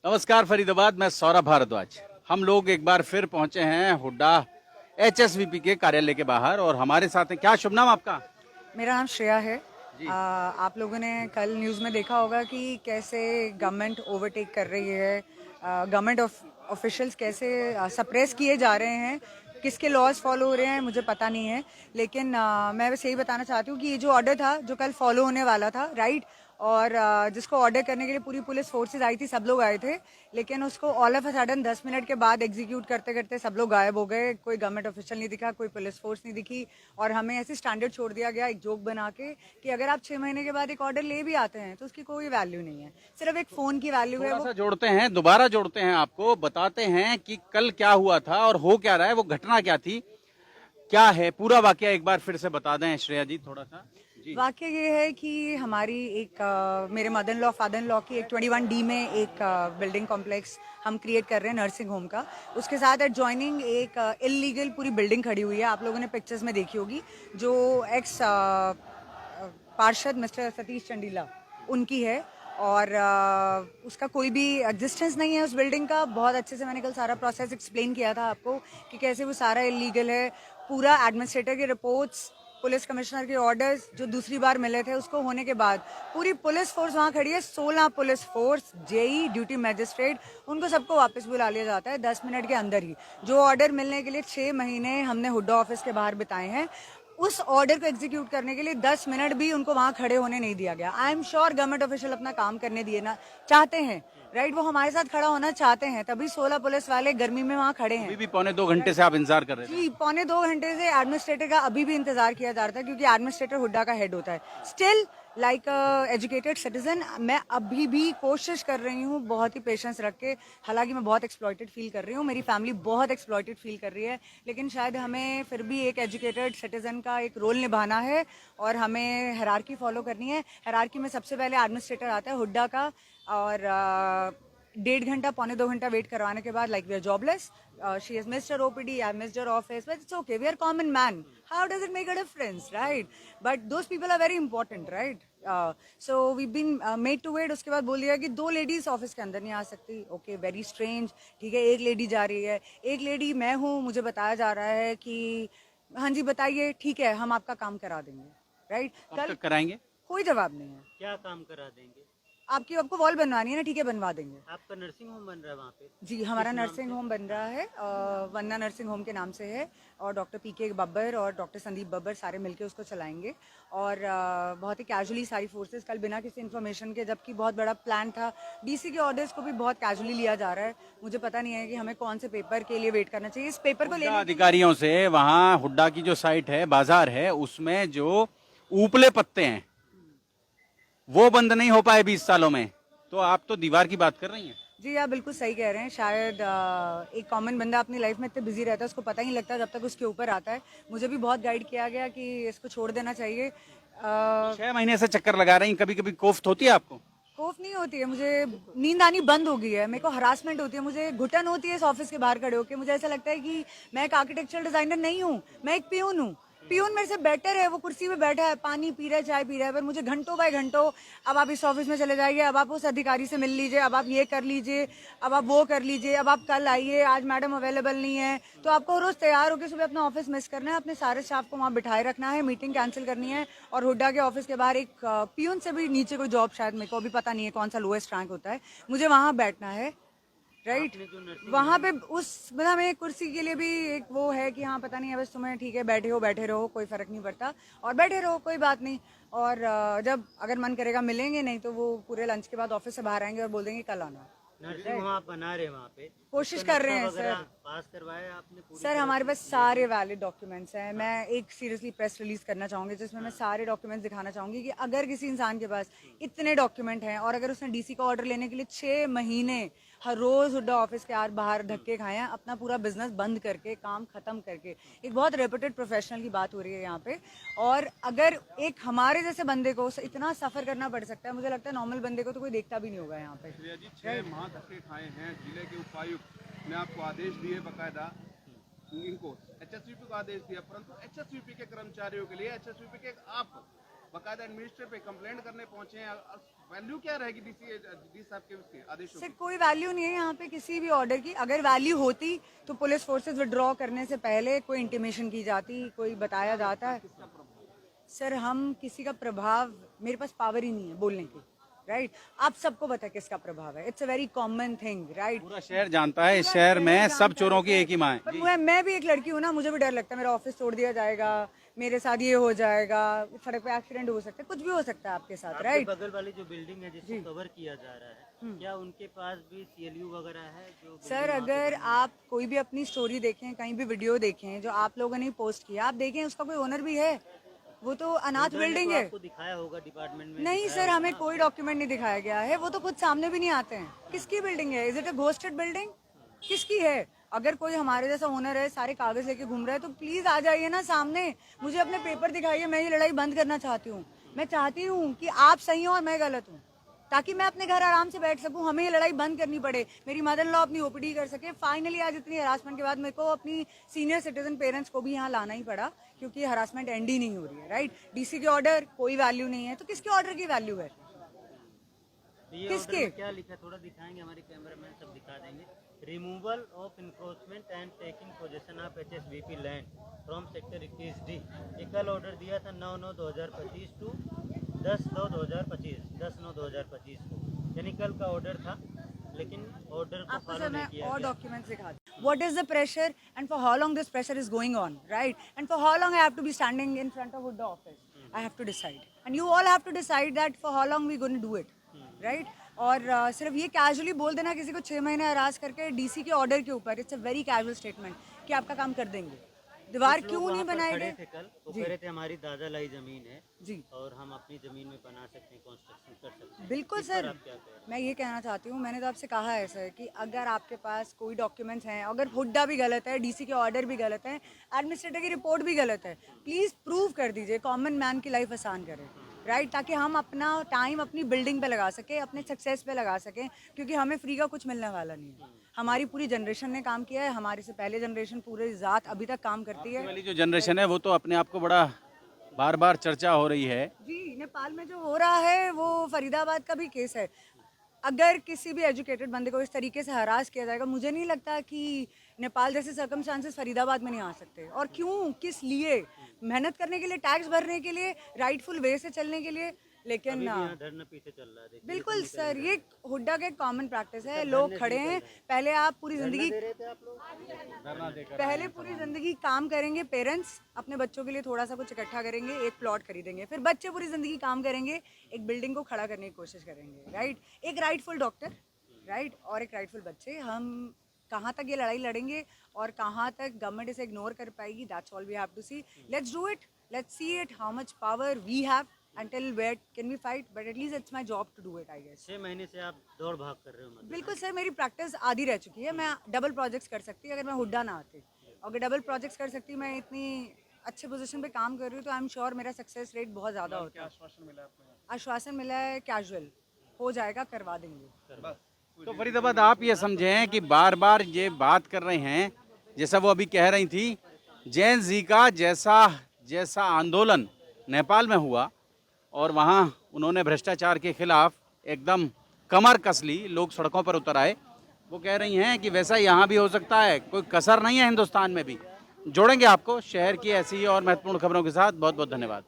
नमस्कार फरीदाबाद, मैं सौरभ भारद्वाज। हम लोग एक बार फिर पहुंचे हैं हुड्डा एचएसवीपी के कार्यालय के बाहर और हमारे साथ हैं, क्या शुभ नाम आपका? मेरा नाम श्रेया है। जी। आप लोगों ने कल न्यूज़ में देखा होगा कि कैसे गवर्नमेंट ओवरटेक कर रही है, गवर्नमेंट ऑफिशियल्स कैसे सप्रेस किए जा रहे हैं, किसके लॉज फॉलो हो रहे हैं मुझे पता नहीं है। लेकिन मैं बस यही बताना चाहती हूँ कि ये जो ऑर्डर था जो कल फॉलो होने वाला था, राइट, और जिसको ऑर्डर करने के लिए पूरी पुलिस फोर्सेस आई थी, सब लोग आए थे, लेकिन उसको all of a sudden 10 minute के बाद एग्जीक्यूट करते करते सब लोग गायब हो गए। कोई गवर्नमेंट ऑफिशियल नहीं दिखा, कोई पुलिस फोर्स नहीं दिखी, और हमें ऐसे स्टैंडर्ड छोड़ दिया गया एक जोक बना के कि अगर आप 6 महीने के बाद एक ऑर्डर ले भी आते हैं तो उसकी कोई वैल्यू नहीं है, सिर्फ एक फोन की वैल्यू है। थोड़ा वो सा जोड़ते हैं, दोबारा जोड़ते हैं, आपको बताते हैं कि कल क्या हुआ था और हो क्या रहा है, वो घटना क्या थी, क्या है पूरा वाकया एक बार फिर से बता दें श्रेया जी थोड़ा सा। जी। वाक्य ये है कि हमारी एक मेरे मदर लॉ फादर लॉ की एक 21D में एक बिल्डिंग कॉम्प्लेक्स हम क्रिएट कर रहे हैं नर्सिंग होम का। उसके साथ एडजॉइनिंग एक इलीगल पूरी बिल्डिंग खड़ी हुई है, आप लोगों ने पिक्चर्स में देखी होगी, जो एक्स पार्षद मिस्टर सतीश चंडीला उनकी है। और उसका कोई भी एग्जिस्टेंस नहीं है उस बिल्डिंग का। बहुत अच्छे से मैंने कल सारा प्रोसेस एक्सप्लेन किया था आपको कि कैसे वो सारा इलीगल है। पूरा एडमिनिस्ट्रेटर की रिपोर्ट्स, पुलिस कमिश्नर के ऑर्डर्स जो दूसरी बार मिले थे उसको होने के बाद पूरी पुलिस फोर्स वहां खड़ी है, 16 police force, JE, duty magistrate, उनको सबको वापस बुला लिया जाता है 10 मिनट के अंदर ही। जो ऑर्डर मिलने के लिए 6 महीने हमने हुड्डा ऑफिस के बाहर बिताए हैं, उस ऑर्डर को एग्जीक्यूट करने के लिए 10 मिनट भी उनको वहां खड़े होने नहीं दिया गया। I am sure government official अपना काम करने दिए ना चाहते हैं, राइट, वो हमारे साथ खड़ा होना चाहते हैं, तभी 16 पुलिस वाले गर्मी में वहां खड़े अभी हैं। भी 1.25 घंटे से आप इंतजार कर रहे थे? जी, पौने 2 घंटे से एडमिनिस्ट्रेटर का अभी भी इंतजार किया जा रहा था, क्योंकि एडमिनिस्ट्रेटर हुड्डा का हेड होता है। स्टिल लाइक एजुकेटेड सिटीजन मैं अभी भी कोशिश कर रही हूँ बहुत ही पेशेंस रख के। हालांकि मैं बहुत एक्सप्लॉइटेड फील कर रही हूँ, मेरी फैमिली बहुत एक्सप्लॉइटेड फील कर रही है, लेकिन शायद हमें फिर भी एक एजुकेटेड सिटीजन का एक रोल निभाना है और हमें हायरार्की फॉलो करनी है। हायरार्की में सबसे पहले एडमिनिस्ट्रेटर आता है हुड्डा का, और 1.5 घंटा 1.25 घंटा वेट करवाने के बाद like we are jobless. She has missed her OPD, I missed her office, but it's okay, we are common man, how does it make a difference, right? But those people are very important, right? So we've been made to wait। उसके बाद बोल दिया कि 2 ladies office के अंदर नहीं आ सकती। Okay, very strange, ठीक है, एक लेडी जा रही है, एक लेडी मैं हूँ, मुझे बताया जा रहा है कि हाँ जी बताइए, ठीक है हम आपका काम करा देंगे, राइट। कब कल तक कराएंगे? कोई जवाब नहीं है। क्या काम करा देंगे? आपको वॉल बनवानी है ना, ठीक है बनवा देंगे। आपका नर्सिंग होम बन रहा है वहाँ पे? जी, हमारा किस नाम नर्सिंग से? होम बन रहा है, वन्ना नर्सिंग होम के नाम से है, और डॉक्टर PK बब्बर और डॉक्टर संदीप बब्बर सारे मिलके उसको चलाएंगे। और बहुत ही कैजुअली सारी फोर्सेस, कल बिना किसी इन्फॉर्मेशन के, जबकि बहुत बड़ा प्लान था, DC के ऑर्डर्स को भी बहुत कैजुअली लिया जा रहा है। मुझे पता नहीं है कि हमें कौन से पेपर के लिए वेट करना चाहिए। इस पेपर को हुड्डा लेने अधिकारियों से वहाँ हुड्डा की जो साइट है, बाजार है, उसमें जो ऊपले पत्ते हैं वो बंद नहीं हो पाए 20 सालों में, तो आप तो दीवार की बात कर रही हैं। जी, आप बिल्कुल सही कह रहे हैं। शायद एक कॉमन बंदा अपनी लाइफ में इतने बिजी रहता है, उसको पता ही नहीं लगता जब तक उसके ऊपर आता है। मुझे भी बहुत गाइड किया गया कि इसको छोड़ देना चाहिए। 6 महीने से चक्कर लगा रही हैं, कभी कभी कोफ्त होती है आपको? खौफ नहीं होती है, मुझे नींद आनी बंद हो गई है, मेरे को हरासमेंट होती है, मुझे घुटन होती है इस ऑफिस के बाहर खड़े होकर। मुझे ऐसा लगता है कि मैं एक आर्किटेक्चरल डिजाइनर नहीं हूँ, मैं एक पियून हूँ। पियून मेरे से बेटर है, वो कुर्सी पे बैठा है, पानी पी रहा है, चाय पी रहा है, पर मुझे घंटों बाय घंटों, अब आप इस ऑफिस में चले जाइए, अब आप उस अधिकारी से मिल लीजिए, अब आप ये कर लीजिए, अब आप वो कर लीजिए, अब आप कल आइए, आज मैडम अवेलेबल नहीं है। तो आपको रोज तैयार होकर सुबह अपना ऑफिस मिस करना है, अपने सारे स्टाफ को वहाँ बिठाए रखना है, मीटिंग कैंसिल करनी है, और हुड्डा के ऑफिस के बाहर एक पियून से भी नीचे कोई जॉब, शायद मेरे को अभी पता नहीं है कौन सा लोएस्ट रैंक होता है, मुझे वहाँ बैठना है, राइट। वहाँ पे उस मतलब एक कुर्सी के लिए भी एक वो है कि हाँ पता नहीं है, बस तुम्हें ठीक है बैठे रहो, कोई फर्क नहीं पड़ता, और बैठे रहो कोई बात नहीं। और जब अगर मन करेगा मिलेंगे, नहीं तो वो पूरे लंच के बाद ऑफिस से बाहर आएंगे और बोल देंगे कल आना। नर्सिंग होम आप बना रहे हैं वहाँ पे? कोशिश उसका कर रहे नक्शा हैं वगैरह सर। पास करवाया आपने पूरी सर तरह हमारे से? पास सारे वैलिड डॉक्यूमेंट्स हैं। मैं एक सीरियसली प्रेस रिलीज करना चाहूंगी जिसमें मैं सारे डॉक्यूमेंट्स दिखाना चाहूंगी कि अगर किसी इंसान के पास इतने डॉक्यूमेंट हैं और अगर उसने DC का ऑर्डर लेने के लिए 6 महीने हर रोज हुड्डा ऑफिस के बाहर धक्के खाए हैं, अपना पूरा बिजनेस बंद करके, काम खत्म करके, एक बहुत रेपुटेड प्रोफेशनल की बात हो रही है यहाँ पे, और अगर एक हमारे जैसे बंदे को इतना सफर करना पड़ सकता है, मुझे लगता है नॉर्मल बंदे को तो कोई देखता भी नहीं होगा यहाँ पे। श्रेया जी, 6 माह धक्के खाए हैं। जिले के उपायुक्त ने आपको आदेश दिए, बकायदा इनको HSVP को आदेश दिया, परंतु HSVP के कर्मचारियों के लिए, HSVP के आप बकायदा एडमिनिस्ट्रेटर पे कंप्लेंट करने पहुंचे हैं। वैल्यू क्या रहेगी डी साहब के उसके आदेशों सर की? कोई वैल्यू नहीं है यहाँ पे किसी भी ऑर्डर की। अगर वैल्यू होती तो पुलिस फोर्सेस विड्रॉ करने से पहले कोई इंटीमेशन की जाती, कोई बताया जाता है। सर हम किसी का प्रभाव, मेरे पास पावर ही नहीं है बोलने की, राइट? आप सबको पता है किसका प्रभाव है। It's a very common thing, right? पूरा शहर जानता है, इस शहर में सब चोरों की एक ही माँ है। पर मैं भी एक लड़की हूँ ना, मुझे भी डर लगता है मेरा ऑफिस तोड़ दिया जाएगा, मेरे साथ ये हो जाएगा, सड़क पे एक्सीडेंट हो सकता है, कुछ भी हो सकता है आपके साथ, आपके राइट? बगल वाली जो बिल्डिंग है जिसको कवर किया जा रहा है, क्या उनके पास भी CLU वगैरह है जो सर अगर आप कोई भी अपनी स्टोरी देखें, कहीं भी वीडियो देखें जो आप लोगों ने पोस्ट किया, आप देखें उसका कोई ओनर भी है। वो तो अनाथ बिल्डिंग है। आपको दिखाया होगा डिपार्टमेंट में? नहीं सर, हमें कोई डॉक्यूमेंट नहीं दिखाया गया है। वो तो खुद सामने भी नहीं आते हैं। किसकी बिल्डिंग है? Is it a ghosted building? किसकी है? अगर कोई हमारे जैसा ओनर है, सारे कागज लेके घूम रहा है, तो प्लीज आ जाइए ना सामने, मुझे अपने पेपर दिखाइए। मैं ये लड़ाई बंद करना चाहती हूँ। मैं चाहती हूँ कि आप सही हो और मैं गलत हूँ, ताकि मैं अपने घर आराम से बैठ सकूं। हमें ये लड़ाई बंद करनी पड़े, मेरी मदर इन लॉ अपनी ओपीडी कर सके। फाइनली आज इतनी हरासमेंट के बाद मेरे को अपनी सीनियर सिटीजन पेरेंट्स को भी यहाँ लाना ही पड़ा, क्योंकि हरासमेंट एंड ही नहीं हो रही है, राइट? डीसी के ऑर्डर कोई वैल्यू नहीं है, तो किसके ऑर्डर की वैल्यू है? ये किसके? order में क्या लिखा है थोड़ा दिखाएंगे? हमारे कैमरामैन सब दिखा देंगे। Removal of encroachment and taking position of HSBP land from sector 21D। ये कल ऑर्डर दिया था 9/9/2025 टू 10/9/2025, 10/9/2025 को, यानी कल का ऑर्डर था, लेकिन ऑर्डर को आपको फॉलो सर नहीं मैं किया और गया। डॉक्यूमेंट्स दिखा दूं। What is the pressure and for how long this pressure is going on, right? And for how long I have to be standing in front of the office? I have to decide, and you all have to decide that for how long we going to do it, right? और सिर्फ ये casually बोल देना किसी को 6 महीने harass करके DC के ऑर्डर के ऊपर, it's a very casual statement कि आपका काम कर देंगे। दीवार कुछ लोग क्यों नहीं वहाँ पर बनाए खड़े गए? थे कल, वो कह रहे थे हमारी दादा लाई जमीन है जी और हम अपनी जमीन में बना सकते हैं, कंस्ट्रक्शन कर सकते हैं। बिल्कुल इस पर सर, आप क्या कह रहे हैं? मैं ये कहना चाहती हूँ, मैंने तो आपसे कहा है सर कि अगर आपके पास कोई डॉक्यूमेंट्स हैं, अगर हुड्डा भी गलत है, डीसी के ऑर्डर भी गलत है, एडमिनिस्ट्रेटर की रिपोर्ट भी गलत है, प्लीज़ प्रूव कर दीजिए। कॉमन मैन की लाइफ आसान करें, राइट? ताकि हम अपना टाइम अपनी बिल्डिंग पे लगा सकें, अपने सक्सेस पे लगा सकें, क्योंकि हमें फ्री का कुछ मिलने वाला नहीं है। हमारी पूरी जनरेशन ने काम किया है, हमारे से पहले जनरेशन पूरी ज़ात अभी तक काम करती है। वाली जो जनरेशन है वो तो अपने आप को बड़ा बार बार चर्चा हो रही है। जी, नेपाल में जो हो रहा है वो फरीदाबाद का भी केस है। अगर किसी भी एजुकेटेड बंदे को इस तरीके से हरास किया जाएगा, मुझे नहीं लगता कि नेपाल जैसे सर्कमस्टांसेस फरीदाबाद में नहीं आ सकते। और क्यों, किस लिए? मेहनत करने के लिए, टैक्स भरने के लिए, राइटफुल वे से चलने के लिए। लेकिन अभी भी यहाँ धरना पीछे चल रहा है, देखिए। बिल्कुल सर, ये हुड्डा का एक कॉमन प्रैक्टिस है। लोग खड़े हैं, पहले आप पूरी जिंदगी दे रहे थे आप लोग? पहले पूरी जिंदगी काम करेंगे, पेरेंट्स अपने बच्चों के लिए थोड़ा सा कुछ इकट्ठा करेंगे, एक प्लॉट खरीदेंगे, फिर बच्चे पूरी जिंदगी काम करेंगे, एक बिल्डिंग को खड़ा करने की कोशिश करेंगे, राइट? एक राइटफुल डॉक्टर, राइट, और एक राइटफुल बच्चे। हम कहाँ तक ये लड़ाई लड़ेंगे और कहाँ तक गवर्नमेंट इसे इग्नोर कर पाएगी, that's all we have to see. Let's do it, let's see it, how much power we have, until where can we fight, but at least it's my job to do it, I guess. 6 महीने से आप दौड़ भाग कर रहे हो मतलब? बिल्कुल सर, मेरी प्रैक्टिस आधी रह चुकी है। मैं डबल प्रोजेक्ट्स कर सकती अगर मैं हुड्डा ना आती। अगर डबल प्रोजेक्ट्स कर सकती, मैं इतनी अच्छे पोजीशन पे काम कर रही हूँ, तो आई एम श्योर मेरा सक्सेस रेट बहुत ज़्यादा होता है। आश्वासन मिला है कैजुअल, हो जाएगा, करवा देंगे। तो फरीदाबाद आप ये समझें कि बार बार ये बात कर रहे हैं, जैसा वो अभी कह रही थी, जैन जी का जैसा आंदोलन नेपाल में हुआ और वहाँ उन्होंने भ्रष्टाचार के खिलाफ एकदम कमर कस ली, लोग सड़कों पर उतर आए। वो कह रही हैं कि वैसा यहाँ भी हो सकता है, कोई कसर नहीं है हिंदुस्तान में भी। जोड़ेंगे आपको शहर की ऐसी और महत्वपूर्ण खबरों के साथ। बहुत बहुत धन्यवाद।